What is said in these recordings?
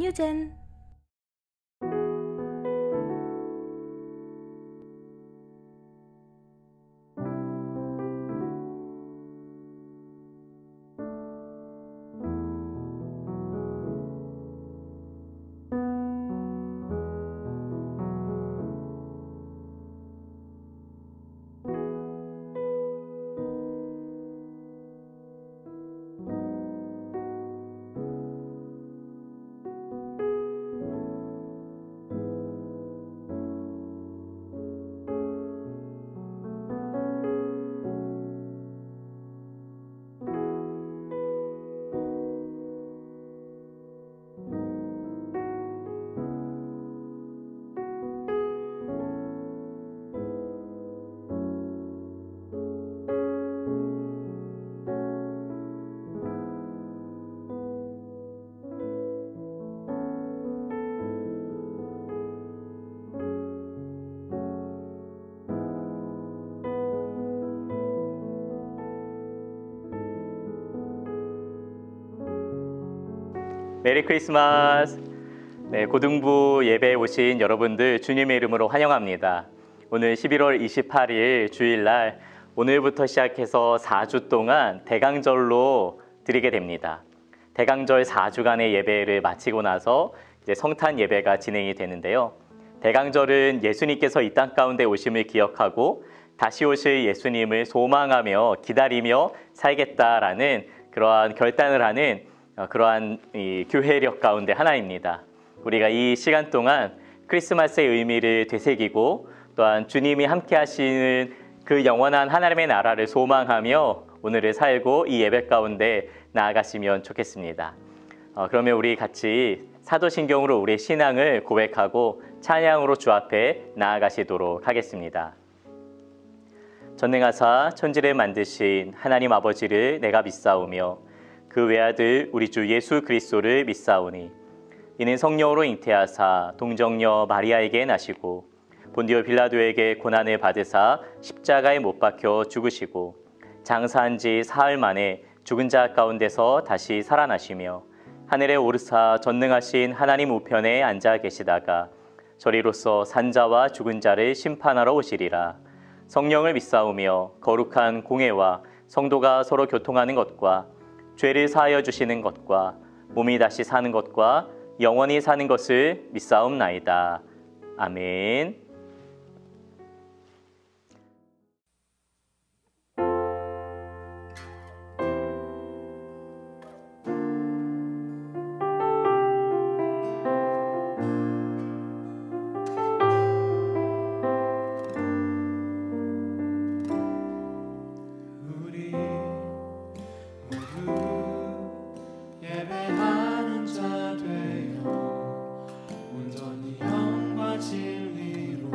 뉴젠. 메리 크리스마스. 네, 고등부 예배에 오신 여러분들 주님의 이름으로 환영합니다. 오늘 11월 28일 주일날 오늘부터 시작해서 4주 동안 대강절로 드리게 됩니다. 대강절 4주간의 예배를 마치고 나서 이제 성탄 예배가 진행이 되는데요. 대강절은 예수님께서 이 땅 가운데 오심을 기억하고 다시 오실 예수님을 소망하며 기다리며 살겠다라는 그러한 결단을 하는 그러한 이 교회력 가운데 하나입니다. 우리가 이 시간 동안 크리스마스의 의미를 되새기고 또한 주님이 함께 하시는 그 영원한 하나님의 나라를 소망하며 오늘을 살고 이 예배 가운데 나아갔으면 좋겠습니다. 그러면 우리 같이 사도신경으로 우리의 신앙을 고백하고 찬양으로 주 앞에 나아가시도록 하겠습니다. 전능하사 천지를 만드신 하나님 아버지를 내가 믿사오며 그 외아들 우리 주 예수 그리스도를 믿사오니 이는 성령으로 잉태하사 동정녀 마리아에게 나시고 본디오 빌라도에게 고난을 받으사 십자가에 못 박혀 죽으시고 장사한 지 사흘 만에 죽은 자 가운데서 다시 살아나시며 하늘에 오르사 전능하신 하나님 우편에 앉아 계시다가 저리로서 산자와 죽은 자를 심판하러 오시리라. 성령을 믿사오며 거룩한 공회와 성도가 서로 교통하는 것과 죄를 사하여 주시는 것과 몸이 다시 사는 것과 영원히 사는 것을 믿사옵나이다. 아멘. 예배하는 자 되어 온전히 영과 진리로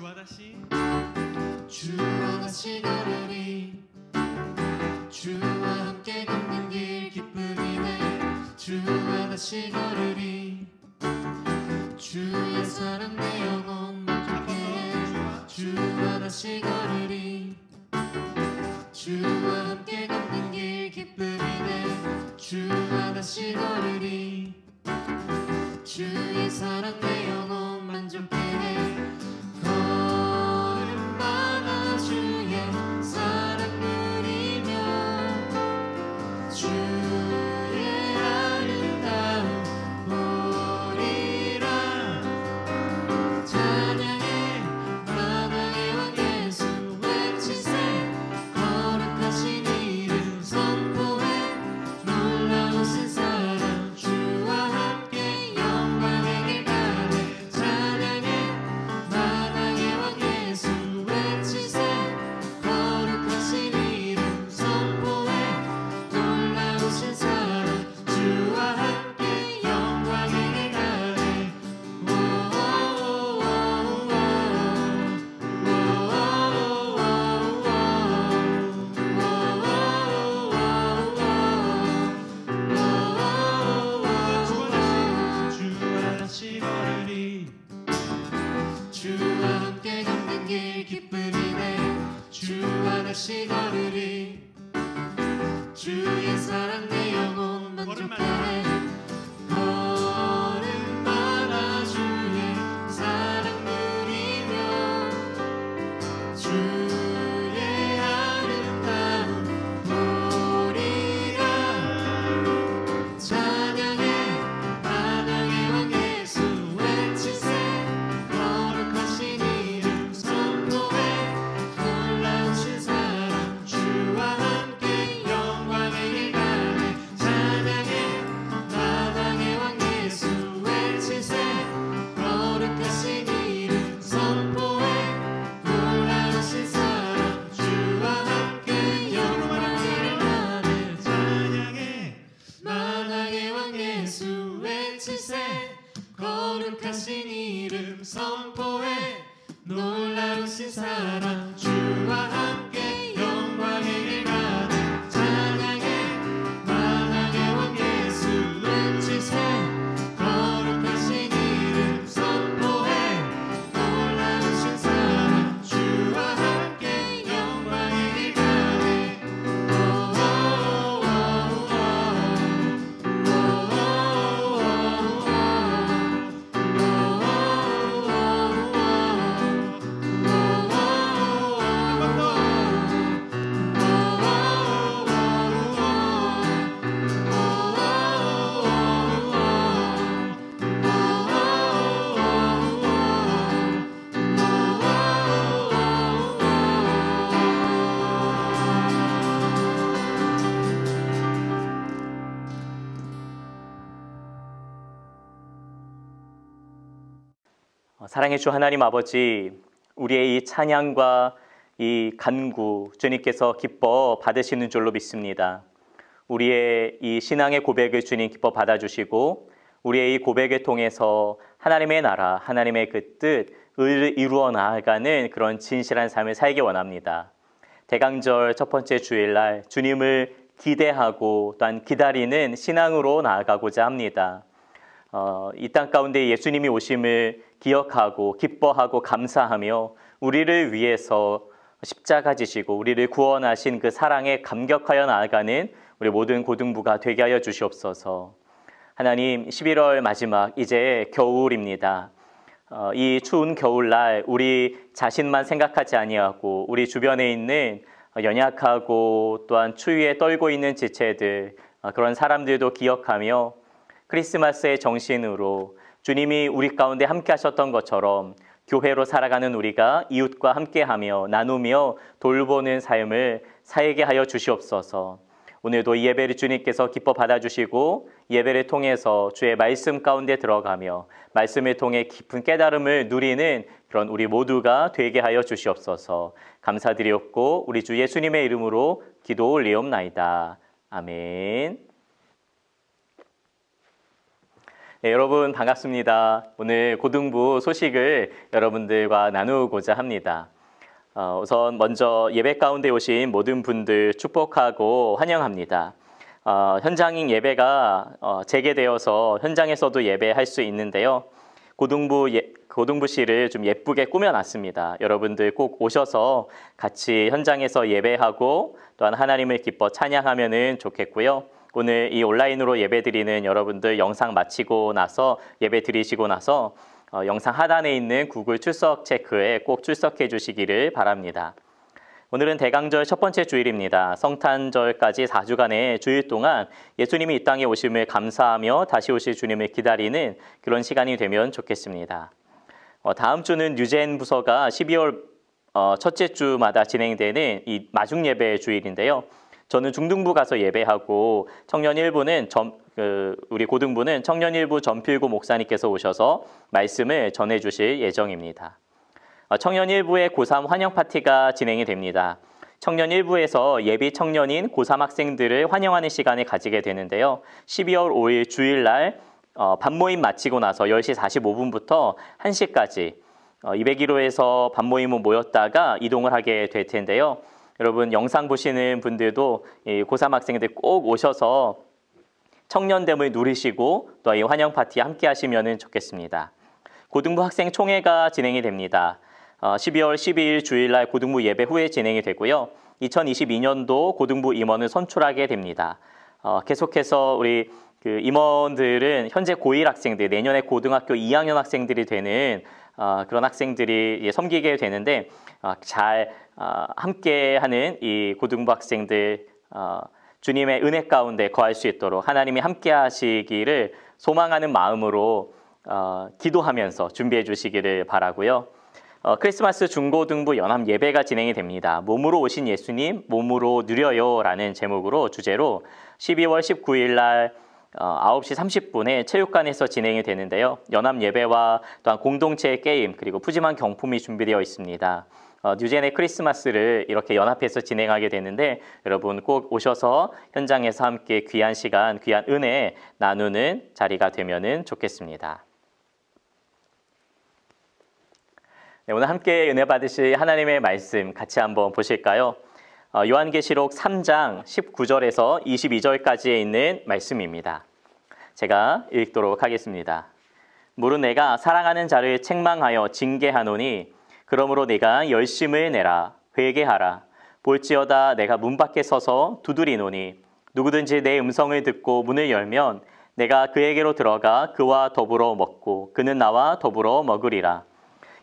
주와 다시 걸으리 주와 함께 걷는 길 기쁨이네 주와 다시 걸으리 주의 사랑 내 영혼 만족해 주와 다시 걸으리 주와 함께 걷는 길 기쁨이네 주와 다시 걸으리 주의 사랑 내 영혼 만족해 걸음마다 주의 사랑 누리며 주의 아름다움 보리라 찬양해 만왕의 왕 예수 외치세 거룩하신 이름 선포해 놀라우신 사랑 주와 함께 영광의 길 가네 찬양해 만왕의 왕 예수 외치세 거룩하신 이름 선포해 놀라우신 사랑 주와 함께 영광의 길 가네 주와 다시 걸으리 주와 함께 걷는 길 기쁨이네 주와 다시 걸으리 주의 사랑 내 영혼 만족해 걸음마다 주의 사랑 누리며 주의 아름다움 보리라 찬양해 만왕의 왕 예수 외치세 거룩하신 이름 선포해 놀라우신 사랑 주와 함께 영광의 길 가네 찬양해 만왕의 왕 예수 외치세 거룩하신 이름 선포해 놀라우신 사랑 주와 함께 영광의 길 가네 찬양해 만왕의 왕 예수 외치세 거룩하신 이름 선포해 놀라우신 사랑 주와 함께 영광의 길 가네 찬양해 만왕의 왕 예수 외치세 거룩하신 이름 선포해 놀라우신 사랑 주와 함께 영광의 길 가네 사랑의 주 하나님 아버지, 우리의 이 찬양과 이 간구 주님께서 기뻐 받으시는 줄로 믿습니다. 우리의 이 신앙의 고백을 주님 기뻐 받아주시고 우리의 이 고백을 통해서 하나님의 나라, 하나님의 그 뜻을 이루어 나아가는 그런 진실한 삶을 살기 원합니다. 대강절 첫 번째 주일날 주님을 기대하고 또한 기다리는 신앙으로 나아가고자 합니다. 이 땅 가운데 예수님이 오심을 기억하고 기뻐하고 감사하며 우리를 위해서 십자가 지시고 우리를 구원하신 그 사랑에 감격하여 나아가는 우리 모든 고등부가 되게 하여 주시옵소서. 하나님, 11월 마지막 이제 겨울입니다. 이 추운 겨울날 우리 자신만 생각하지 아니하고 우리 주변에 있는 연약하고 또한 추위에 떨고 있는 지체들, 그런 사람들도 기억하며 크리스마스의 정신으로 주님이 우리 가운데 함께 하셨던 것처럼 교회로 살아가는 우리가 이웃과 함께하며 나누며 돌보는 삶을 살게 하여 주시옵소서. 오늘도 이 예배를 주님께서 기뻐 받아주시고 예배를 통해서 주의 말씀 가운데 들어가며 말씀을 통해 깊은 깨달음을 누리는 그런 우리 모두가 되게 하여 주시옵소서. 감사드리옵고 우리 주 예수님의 이름으로 기도 올리옵나이다. 아멘. 네, 여러분 반갑습니다. 오늘 고등부 소식을 여러분들과 나누고자 합니다. 우선 먼저 예배 가운데 오신 모든 분들 축복하고 환영합니다. 현장인 예배가 재개되어서 현장에서도 예배할 수 있는데요. 고등부실을 좀 예쁘게 꾸며놨습니다. 여러분들 꼭 오셔서 같이 현장에서 예배하고 또한 하나님을 기뻐 찬양하면 좋겠고요. 오늘 이 온라인으로 예배드리는 여러분들 영상 마치고 나서 예배 드리시고 나서 영상 하단에 있는 구글 출석 체크에 꼭 출석해 주시기를 바랍니다. 오늘은 대강절 첫 번째 주일입니다. 성탄절까지 4주간의 주일 동안 예수님이 이 땅에 오심을 감사하며 다시 오실 주님을 기다리는 그런 시간이 되면 좋겠습니다. 다음 주는 뉴젠 부서가 12월 첫째 주마다 진행되는 이 마중 예배 주일인데요. 저는 중등부 가서 예배하고 청년 1부는 우리 고등부는 청년 1부 전필구 목사님께서 오셔서 말씀을 전해 주실 예정입니다. 청년 1부의 고3 환영 파티가 진행이 됩니다. 청년 1부에서 예비 청년인 고3 학생들을 환영하는 시간을 가지게 되는데요. 12월 5일 주일날 반모임 마치고 나서 10시 45분부터 1시까지 201호에서 반모임을 모였다가 이동을 하게 될 텐데요. 여러분 영상 보시는 분들도 고3 학생들 꼭 오셔서 청년됨을 누리시고 또 이 환영 파티에 함께 하시면 좋겠습니다. 고등부 학생 총회가 진행이 됩니다. 12월 12일 주일날 고등부 예배 후에 진행이 되고요. 2022년도 고등부 임원을 선출하게 됩니다. 계속해서 우리 임원들은 현재 고1 학생들, 내년에 고등학교 2학년 학생들이 되는 그런 학생들이 섬기게 되는데 잘 함께하는 이 고등부 학생들 주님의 은혜 가운데 거할 수 있도록 하나님이 함께 하시기를 소망하는 마음으로 기도하면서 준비해 주시기를 바라고요. 크리스마스 중고등부 연합 예배가 진행이 됩니다. 몸으로 오신 예수님, 몸으로 누려요 라는 주제로 12월 19일 날 9시 30분에 체육관에서 진행이 되는데요. 연합 예배와 또한 공동체 게임 그리고 푸짐한 경품이 준비되어 있습니다. 뉴젠의 크리스마스를 이렇게 연합해서 진행하게 되는데 여러분 꼭 오셔서 현장에서 함께 귀한 시간, 귀한 은혜 나누는 자리가 되면 좋겠습니다. 네, 오늘 함께 은혜 받으실 하나님의 말씀 같이 한번 보실까요? 요한계시록 3장 19절에서 22절까지에 있는 말씀입니다. 제가 읽도록 하겠습니다. 물은 내가 사랑하는 자를 책망하여 징계하노니 그러므로 네가 열심을 내라 회개하라. 볼지어다 내가 문 밖에 서서 두드리노니 누구든지 내 음성을 듣고 문을 열면 내가 그에게로 들어가 그와 더불어 먹고 그는 나와 더불어 먹으리라.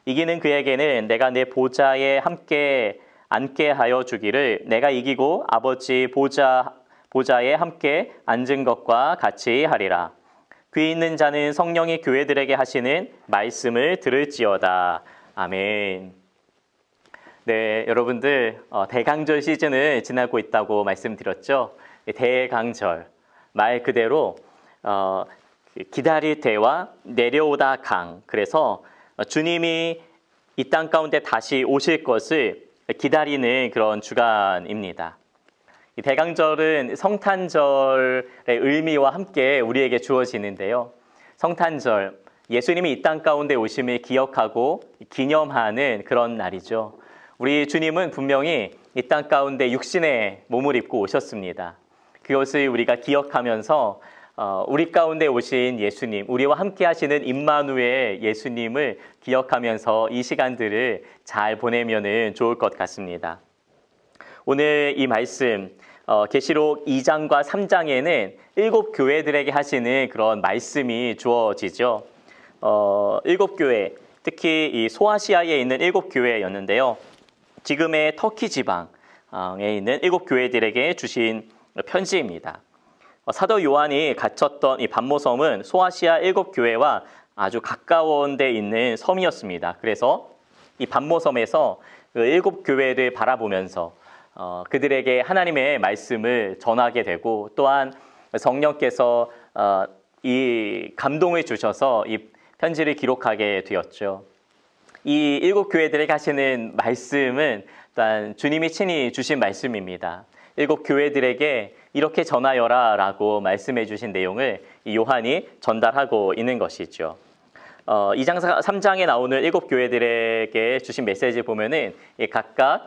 이기는 그에게는 내가 내 보좌에 함께 앉게 하여 주기를 내가 이기고 아버지 보좌에 함께 앉은 것과 같이 하리라. 귀 있는 자는 성령이 교회들에게 하시는 말씀을 들을지어다. 아멘. 네, 여러분들 대강절 시즌을 지나고 있다고 말씀드렸죠. 대강절 말 그대로 기다릴 때와 내려오다 강. 그래서 주님이 이 땅 가운데 다시 오실 것을 기다리는 그런 주간입니다. 이 대강절은 성탄절의 의미와 함께 우리에게 주어지는데요. 성탄절, 예수님이 이 땅 가운데 오심을 기억하고 기념하는 그런 날이죠. 우리 주님은 분명히 이 땅 가운데 육신의 몸을 입고 오셨습니다. 그것을 우리가 기억하면서 우리 가운데 오신 예수님, 우리와 함께 하시는 임마누엘 예수님을 기억하면서 이 시간들을 잘 보내면 좋을 것 같습니다. 오늘 이 말씀 계시록 2장과 3장에는 7교회들에게 하시는 그런 말씀이 주어지죠. 7교회, 특히 이 소아시아에 있는 7교회였는데요. 지금의 터키 지방에 있는 7교회들에게 주신 편지입니다. 사도 요한이 갇혔던 이 반모섬은 소아시아 7교회와 아주 가까운 데 있는 섬이었습니다. 그래서 이 반모섬에서 그 7교회를 바라보면서 그들에게 하나님의 말씀을 전하게 되고 또한 성령께서 이 감동을 주셔서 이 편지를 기록하게 되었죠. 이 7교회들에게 하시는 말씀은 또한 주님이 친히 주신 말씀입니다. 일곱 교회들에게 이렇게 전하여라 라고 말씀해 주신 내용을 이 요한이 전달하고 있는 것이죠. 2장 3장에 나오는 일곱 교회들에게 주신 메시지 보면은 각각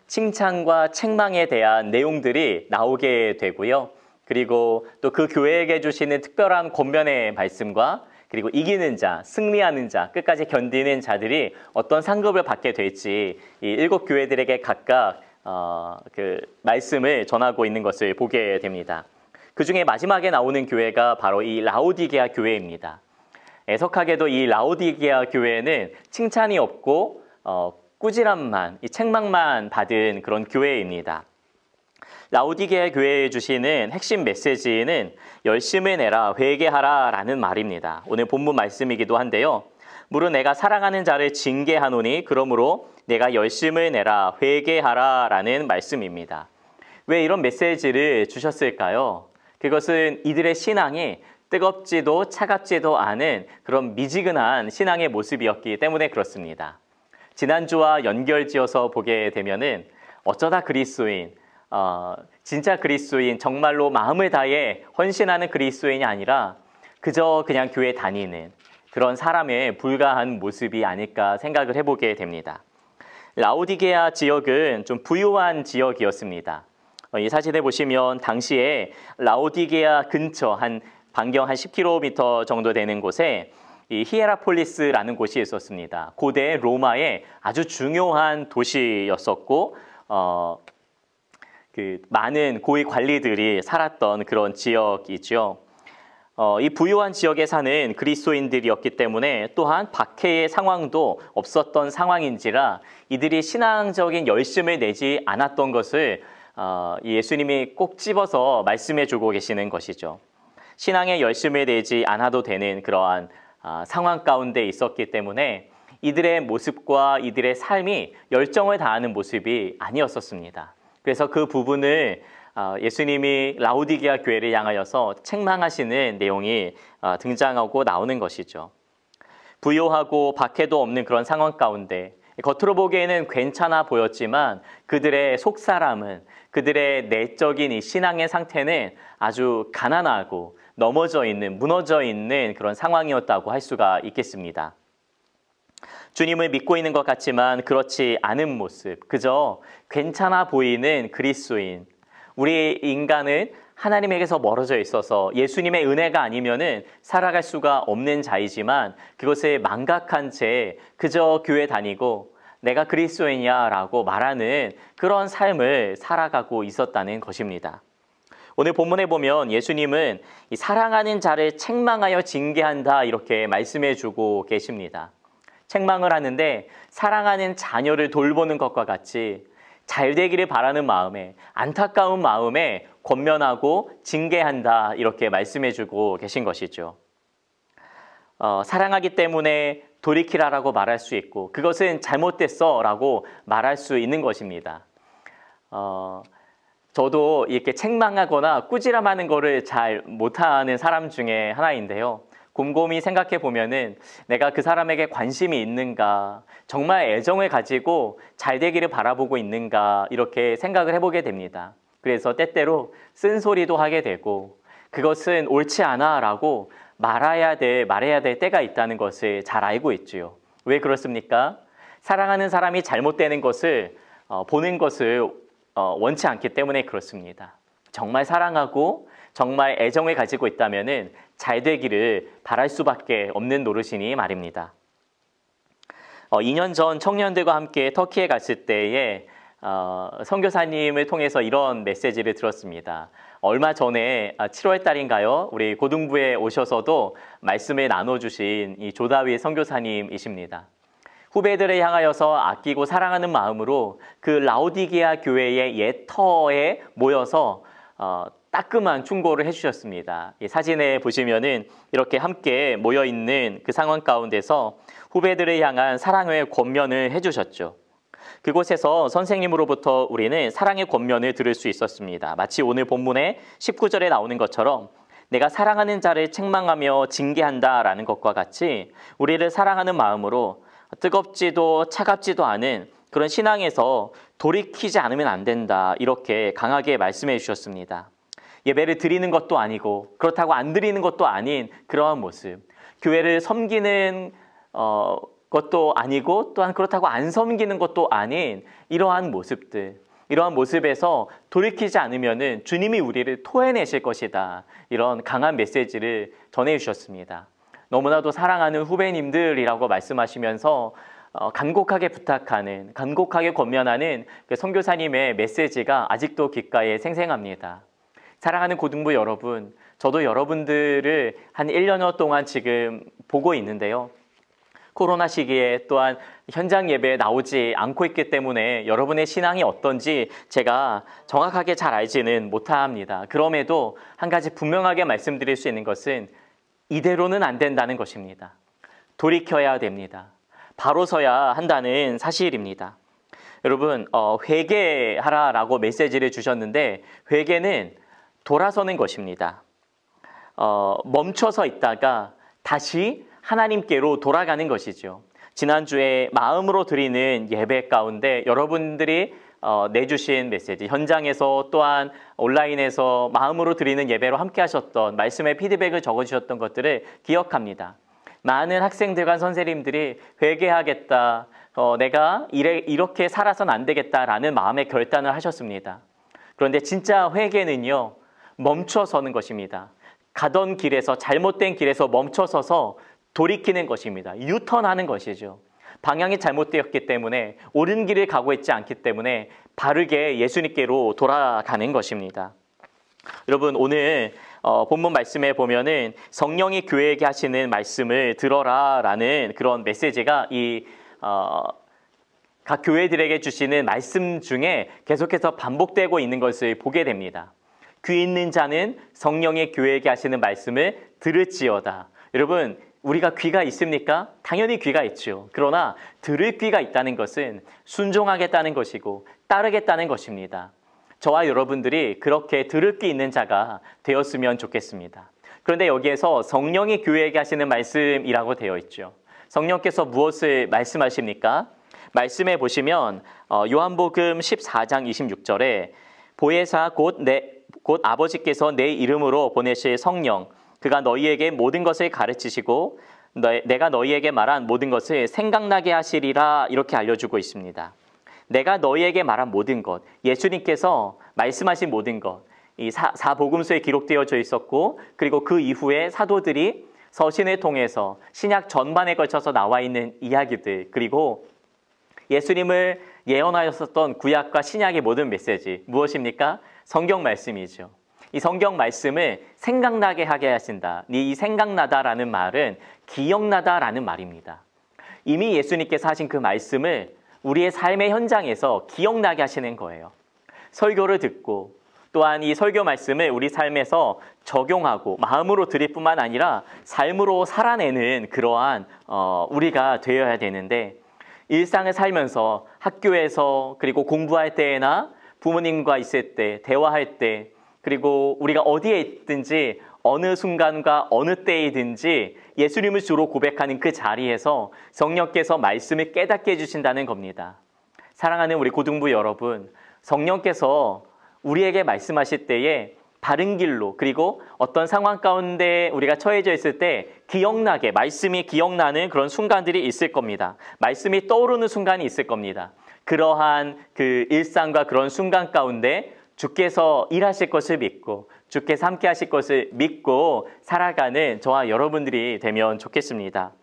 칭찬과 책망에 대한 내용들이 나오게 되고요. 그리고 또 그 교회에게 주시는 특별한 권면의 말씀과 그리고 이기는 자, 승리하는 자, 끝까지 견디는 자들이 어떤 상급을 받게 될지 이 일곱 교회들에게 각각 그 말씀을 전하고 있는 것을 보게 됩니다. 그 중에 마지막에 나오는 교회가 바로 이 라오디게아 교회입니다. 애석하게도 이 라오디게아 교회는 칭찬이 없고 꾸지람만, 이 책망만 받은 그런 교회입니다. 라오디게아 교회에 주시는 핵심 메시지는 열심을 내라, 회개하라 라는 말입니다. 오늘 본문 말씀이기도 한데요. 무릇 내가 사랑하는 자를 징계하노니 그러므로 내가 열심을 내라, 회개하라 라는 말씀입니다. 왜 이런 메시지를 주셨을까요? 그것은 이들의 신앙이 뜨겁지도 차갑지도 않은 그런 미지근한 신앙의 모습이었기 때문에 그렇습니다. 지난주와 연결지어서 보게 되면은 어쩌다 그리스도인, 진짜 그리스도인, 정말로 마음을 다해 헌신하는 그리스도인이 아니라 그저 그냥 교회 다니는 그런 사람에 불과한 모습이 아닐까 생각을 해보게 됩니다. 라오디게아 지역은 좀 부유한 지역이었습니다. 이 사진에 보시면 당시에 라오디게아 근처 한 반경 한 10km 정도 되는 곳에 이 히에라폴리스라는 곳이 있었습니다. 고대 로마의 아주 중요한 도시였었고 그 많은 고위 관리들이 살았던 그런 지역이죠. 이 부유한 지역에 사는 그리스도인들이었기 때문에 또한 박해의 상황도 없었던 상황인지라 이들이 신앙적인 열심을 내지 않았던 것을 예수님이 꼭 집어서 말씀해 주고 계시는 것이죠. 신앙의 열심을 내지 않아도 되는 그러한 상황 가운데 있었기 때문에 이들의 모습과 이들의 삶이 열정을 다하는 모습이 아니었었습니다. 그래서 그 부분을 예수님이 라오디게아 교회를 향하여서 책망하시는 내용이 등장하고 나오는 것이죠. 부요하고 박해도 없는 그런 상황 가운데 겉으로 보기에는 괜찮아 보였지만 그들의 속사람은, 그들의 내적인 이 신앙의 상태는 아주 가난하고 넘어져 있는, 무너져 있는 그런 상황이었다고 할 수가 있겠습니다. 주님을 믿고 있는 것 같지만 그렇지 않은 모습, 그저 괜찮아 보이는 그리스도인. 우리 인간은 하나님에게서 멀어져 있어서 예수님의 은혜가 아니면은 살아갈 수가 없는 자이지만 그것을 망각한 채 그저 교회 다니고 내가 그리스도인이야 라고 말하는 그런 삶을 살아가고 있었다는 것입니다. 오늘 본문에 보면 예수님은 이 사랑하는 자를 책망하여 징계한다 이렇게 말씀해 주고 계십니다. 책망을 하는데 사랑하는 자녀를 돌보는 것과 같이 잘 되기를 바라는 마음에, 안타까운 마음에 권면하고 징계한다 이렇게 말씀해 주고 계신 것이죠. 사랑하기 때문에 돌이키라라고 말할 수 있고 그것은 잘못됐어 라고 말할 수 있는 것입니다. 저도 이렇게 책망하거나 꾸지람하는 거를 잘 못하는 사람 중에 하나인데요. 곰곰이 생각해 보면은 내가 그 사람에게 관심이 있는가, 정말 애정을 가지고 잘 되기를 바라보고 있는가 이렇게 생각을 해보게 됩니다. 그래서 때때로 쓴소리도 하게 되고 그것은 옳지 않아 라고 말해야 될 때가 있다는 것을 잘 알고 있지요. 왜 그렇습니까? 사랑하는 사람이 잘못되는 것을 보는 것을 원치 않기 때문에 그렇습니다. 정말 사랑하고 정말 애정을 가지고 있다면은 잘 되기를 바랄 수밖에 없는 노릇이니 말입니다. 2년 전 청년들과 함께 터키에 갔을 때에 선교사님을 통해서 이런 메시지를 들었습니다. 얼마 전에 7월 달인가요? 우리 고등부에 오셔서도 말씀을 나눠주신 이 조다위 선교사님이십니다. 후배들을 향하여서 아끼고 사랑하는 마음으로 그 라오디게아 교회의 옛 터에 모여서 따끔한 충고를 해주셨습니다. 이 사진에 보시면은 이렇게 함께 모여 있는 그 상황 가운데서 후배들을 향한 사랑의 권면을 해주셨죠. 그곳에서 선생님으로부터 우리는 사랑의 권면을 들을 수 있었습니다. 마치 오늘 본문의 19절에 나오는 것처럼 내가 사랑하는 자를 책망하며 징계한다라는 것과 같이 우리를 사랑하는 마음으로 뜨겁지도 차갑지도 않은 그런 신앙에서 돌이키지 않으면 안 된다. 이렇게 강하게 말씀해 주셨습니다. 예배를 드리는 것도 아니고 그렇다고 안 드리는 것도 아닌 그러한 모습. 교회를 섬기는 것도 아니고 또한 그렇다고 안 섬기는 것도 아닌 이러한 모습들. 이러한 모습에서 돌이키지 않으면 주님이 우리를 토해내실 것이다. 이런 강한 메시지를 전해주셨습니다. 너무나도 사랑하는 후배님들이라고 말씀하시면서 간곡하게 부탁하는, 간곡하게 권면하는 그 선교사님의 메시지가 아직도 귓가에 생생합니다. 사랑하는 고등부 여러분, 저도 여러분들을 한 1년여 동안 지금 보고 있는데요. 코로나 시기에 또한 현장 예배에 나오지 않고 있기 때문에 여러분의 신앙이 어떤지 제가 정확하게 잘 알지는 못합니다. 그럼에도 한 가지 분명하게 말씀드릴 수 있는 것은 이대로는 안 된다는 것입니다. 돌이켜야 됩니다. 바로 서야 한다는 사실입니다. 여러분, 회개하라라고 메시지를 주셨는데 회개는 돌아서는 것입니다. 멈춰서 있다가 다시 하나님께로 돌아가는 것이죠. 지난주에 마음으로 드리는 예배 가운데 여러분들이 내주신 메시지, 현장에서 또한 온라인에서 마음으로 드리는 예배로 함께 하셨던 말씀의 피드백을 적어주셨던 것들을 기억합니다. 많은 학생들과 선생님들이 회개하겠다, 내가 이렇게 살아서는 안 되겠다라는 마음의 결단을 하셨습니다. 그런데 진짜 회개는요, 멈춰서는 것입니다. 가던 길에서, 잘못된 길에서 멈춰서서 돌이키는 것입니다. 유턴하는 것이죠. 방향이 잘못되었기 때문에 옳은 길을 가고 있지 않기 때문에 바르게 예수님께로 돌아가는 것입니다. 여러분, 오늘 본문 말씀에 보면은 성령이 교회에게 하시는 말씀을 들어라라는 그런 메시지가 각 교회들에게 주시는 말씀 중에 계속해서 반복되고 있는 것을 보게 됩니다. 귀 있는 자는 성령의 교회에게 하시는 말씀을 들을지어다. 여러분, 우리가 귀가 있습니까? 당연히 귀가 있죠. 그러나 들을 귀가 있다는 것은 순종하겠다는 것이고 따르겠다는 것입니다. 저와 여러분들이 그렇게 들을 귀 있는 자가 되었으면 좋겠습니다. 그런데 여기에서 성령이 교회에게 하시는 말씀이라고 되어 있죠. 성령께서 무엇을 말씀하십니까? 말씀에 보시면 요한복음 14장 26절에 보혜사 곧 아버지께서 내 이름으로 보내실 성령, 그가 너희에게 모든 것을 가르치시고 내가 너희에게 말한 모든 것을 생각나게 하시리라, 이렇게 알려주고 있습니다. 내가 너희에게 말한 모든 것, 예수님께서 말씀하신 모든 것, 이 사복음서에 기록되어져 있었고, 그리고 그 이후에 사도들이 서신을 통해서 신약 전반에 걸쳐서 나와 있는 이야기들, 그리고 예수님을 예언하였었던 구약과 신약의 모든 메시지, 무엇입니까? 성경 말씀이죠. 이 성경 말씀을 생각나게 하게 하신다. 이 생각나다라는 말은 기억나다라는 말입니다. 이미 예수님께서 하신 그 말씀을 우리의 삶의 현장에서 기억나게 하시는 거예요. 설교를 듣고 또한 이 설교 말씀을 우리 삶에서 적용하고 마음으로 드릴 뿐만 아니라 삶으로 살아내는 그러한 우리가 되어야 되는데, 일상을 살면서 학교에서 그리고 공부할 때나 부모님과 있을 때, 대화할 때, 그리고 우리가 어디에 있든지 어느 순간과 어느 때이든지 예수님을 주로 고백하는 그 자리에서 성령께서 말씀을 깨닫게 해주신다는 겁니다. 사랑하는 우리 고등부 여러분, 성령께서 우리에게 말씀하실 때에 바른 길로, 그리고 어떤 상황 가운데 우리가 처해져 있을 때 기억나게, 말씀이 기억나는 그런 순간들이 있을 겁니다. 말씀이 떠오르는 순간이 있을 겁니다. 그러한 그 일상과 그런 순간 가운데 주께서 일하실 것을 믿고 주께서 함께 하실 것을 믿고 살아가는 저와 여러분들이 되면 좋겠습니다.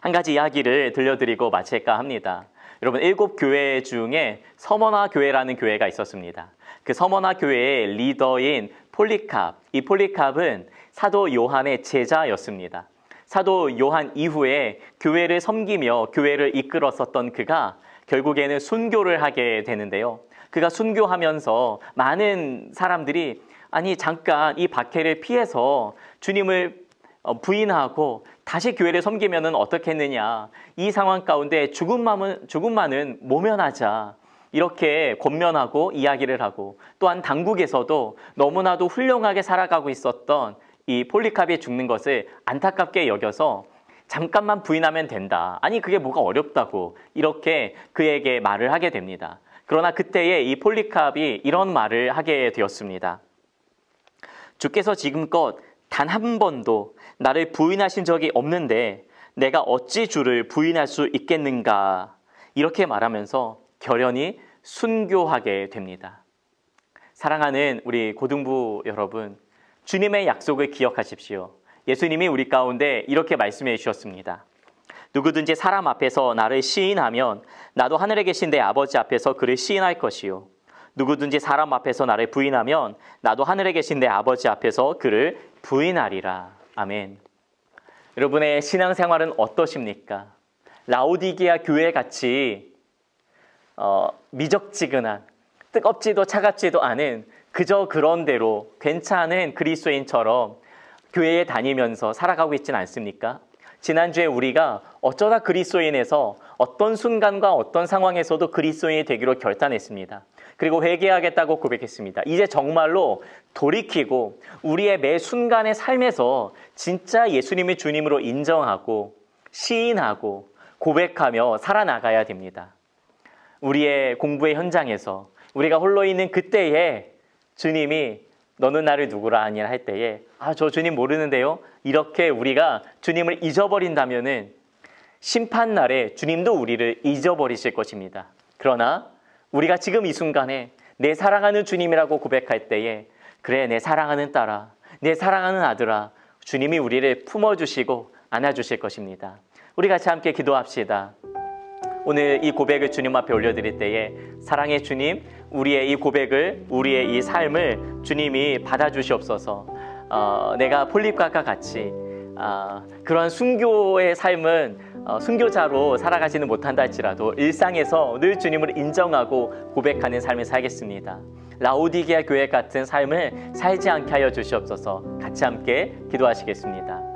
한 가지 이야기를 들려드리고 마칠까 합니다. 여러분, 7교회 중에 서머나 교회라는 교회가 있었습니다. 그 서머나 교회의 리더인 폴리캅, 이 폴리캅은 사도 요한의 제자였습니다. 사도 요한 이후에 교회를 섬기며 교회를 이끌었었던 그가 결국에는 순교를 하게 되는데요. 그가 순교하면서 많은 사람들이 아니 잠깐 이 박해를 피해서 주님을 부인하고 다시 교회를 섬기면 어떻겠느냐, 이 상황 가운데 죽음만은 모면하자, 이렇게 권면하고 이야기를 하고, 또한 당국에서도 너무나도 훌륭하게 살아가고 있었던 이 폴리캅이 죽는 것을 안타깝게 여겨서 잠깐만 부인하면 된다. 아니 그게 뭐가 어렵다고 이렇게 그에게 말을 하게 됩니다. 그러나 그때에 이 폴리캅이 이런 말을 하게 되었습니다. 주께서 지금껏 단 한 번도 나를 부인하신 적이 없는데 내가 어찌 주를 부인할 수 있겠는가? 이렇게 말하면서 결연히 순교하게 됩니다. 사랑하는 우리 고등부 여러분, 주님의 약속을 기억하십시오. 예수님이 우리 가운데 이렇게 말씀해 주셨습니다. 누구든지 사람 앞에서 나를 시인하면 나도 하늘에 계신 내 아버지 앞에서 그를 시인할 것이요. 누구든지 사람 앞에서 나를 부인하면 나도 하늘에 계신 내 아버지 앞에서 그를 부인하리라. 아멘. 여러분의 신앙생활은 어떠십니까? 라오디게아 교회 같이 미적지근한, 뜨겁지도 차갑지도 않은 그저 그런 대로 괜찮은 그리스도인처럼 교회에 다니면서 살아가고 있지는 않습니까? 지난주에 우리가 어쩌다 그리스도인에서 어떤 순간과 어떤 상황에서도 그리스도인이 되기로 결단했습니다. 그리고 회개하겠다고 고백했습니다. 이제 정말로 돌이키고 우리의 매 순간의 삶에서 진짜 예수님이 주님으로 인정하고 시인하고 고백하며 살아나가야 됩니다. 우리의 공부의 현장에서 우리가 홀로 있는 그때에 주님이 너는 나를 누구라 하니라 할 때에 저 주님 모르는데요. 이렇게 우리가 주님을 잊어버린다면은 심판날에 주님도 우리를 잊어버리실 것입니다. 그러나 우리가 지금 이 순간에 내 사랑하는 주님이라고 고백할 때에 그래 내 사랑하는 딸아, 내 사랑하는 아들아, 주님이 우리를 품어주시고 안아주실 것입니다. 우리 같이 함께 기도합시다. 오늘 이 고백을 주님 앞에 올려드릴 때에 사랑의 주님, 우리의 이 고백을, 우리의 이 삶을 주님이 받아주시옵소서. 내가 폴리캅과 같이 그런 순교의 삶은 순교자로 살아가지는 못한다 할지라도 일상에서 늘 주님을 인정하고 고백하는 삶을 살겠습니다. 라오디게아 교회 같은 삶을 살지 않게 하여 주시옵소서. 같이 함께 기도하시겠습니다.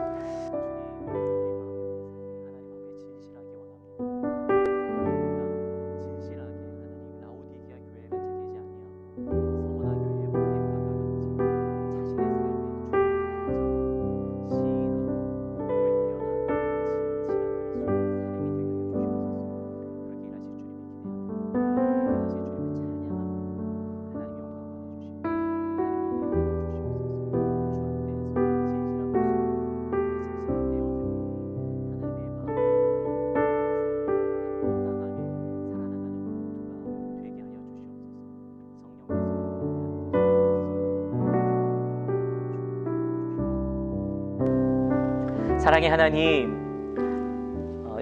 사랑의 하나님,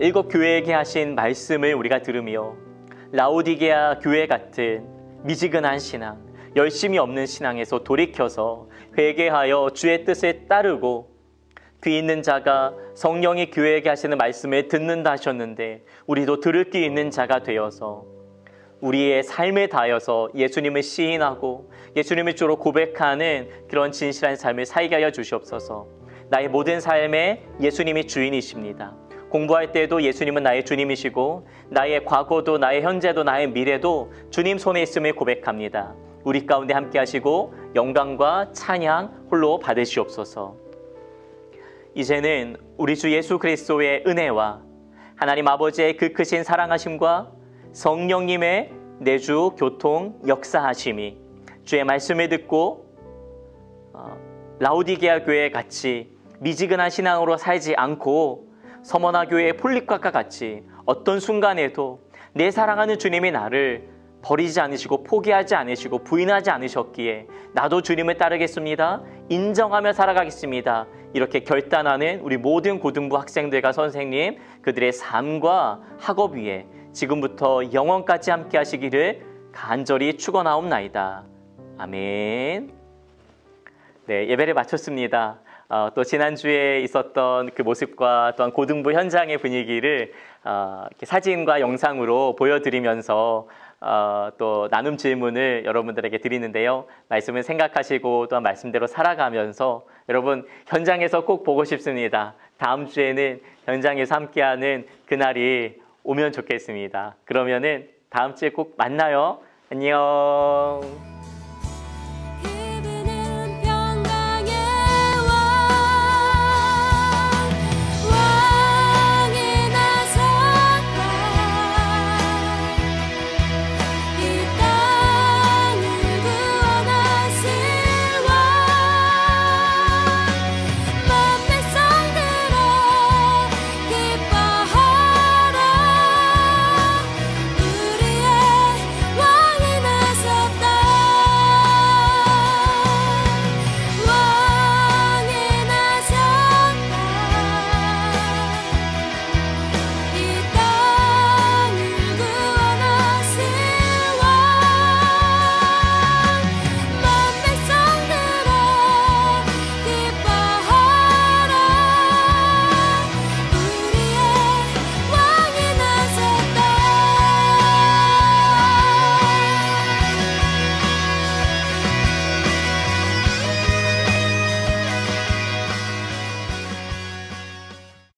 일곱 교회에게 하신 말씀을 우리가 들으며 라오디게아 교회 같은 미지근한 신앙, 열심이 없는 신앙에서 돌이켜서 회개하여 주의 뜻을 따르고 귀 있는 자가 성령이 교회에게 하시는 말씀을 듣는다 하셨는데 우리도 들을 귀 있는 자가 되어서 우리의 삶을 다하여서 예수님을 시인하고 예수님을 주로 고백하는 그런 진실한 삶을 살게 하여 주시옵소서. 나의 모든 삶에 예수님이 주인이십니다. 공부할 때에도 예수님은 나의 주님이시고 나의 과거도 나의 현재도 나의 미래도 주님 손에 있음을 고백합니다. 우리 가운데 함께 하시고 영광과 찬양 홀로 받으시옵소서. 이제는 우리 주 예수 그리스도의 은혜와 하나님 아버지의 그 크신 사랑하심과 성령님의 내주 교통 역사하심이 주의 말씀을 듣고 라오디게아 교회 같이 미지근한 신앙으로 살지 않고 서머나 교회의 폴리캅과 같이 어떤 순간에도 내 사랑하는 주님이 나를 버리지 않으시고 포기하지 않으시고 부인하지 않으셨기에 나도 주님을 따르겠습니다. 인정하며 살아가겠습니다. 이렇게 결단하는 우리 모든 고등부 학생들과 선생님, 그들의 삶과 학업 위에 지금부터 영원까지 함께 하시기를 간절히 축원하옵나이다. 아멘. 네, 예배를 마쳤습니다. 또 지난주에 있었던 그 모습과 또한 고등부 현장의 분위기를 이렇게 사진과 영상으로 보여드리면서 또 나눔 질문을 여러분들에게 드리는데요. 말씀을 생각하시고 또한 말씀대로 살아가면서 여러분 현장에서 꼭 보고 싶습니다. 다음 주에는 현장에서 함께하는 그날이 오면 좋겠습니다. 그러면은 다음 주에 꼭 만나요. 안녕.